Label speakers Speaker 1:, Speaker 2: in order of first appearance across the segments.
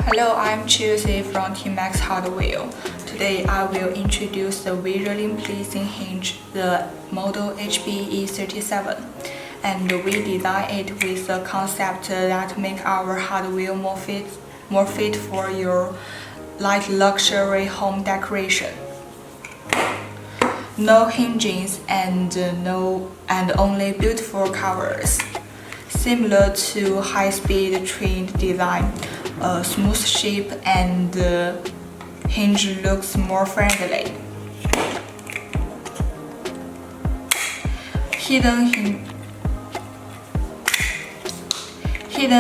Speaker 1: Hello, I'm Chelsea from TEMAX Hardware. Today I will introduce the visually pleasing hinge, the model HBE37. And we designed it with a concept that makes our hardware more fit for your light luxury home decoration. No hinges and only beautiful covers. Similar to high-speed train design, a smooth shape and hinge looks more friendly. Hidden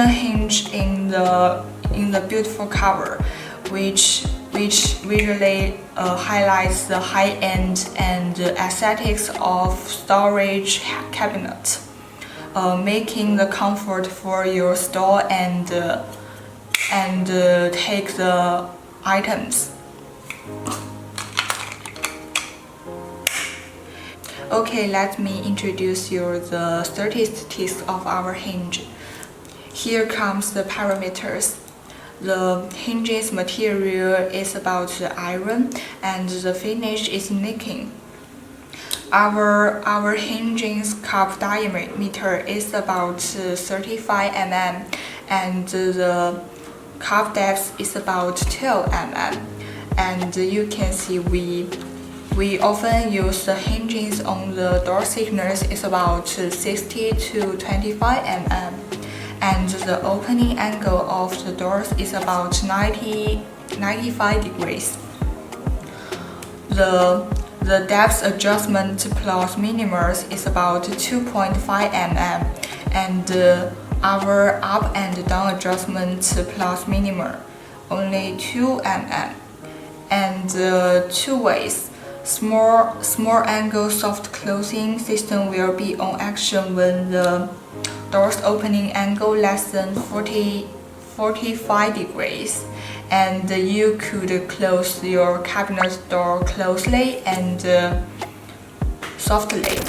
Speaker 1: hinge in the beautiful cover, which visually highlights the high-end and aesthetics of storage cabinet, making the comfort for your store and take the items. Okay, let me introduce you the statistics of our hinge. Here comes the parameters. The hinge's material is about iron and the finish is nickel. Our hinge's cup diameter is about 35 mm and the cup depth is about 12 mm. And you can see we often use the hinges on the door thickness is about 60 to 25 mm. And the opening angle of the doors is about 95 degrees. The depth adjustment plus minimums is about 2.5 mm, and our up and down adjustment plus minimum only 2 mm. And two ways. Small angle soft closing system will be on action when the door's opening angle less than 45 degrees, and you could close your cabinet door closely and softly.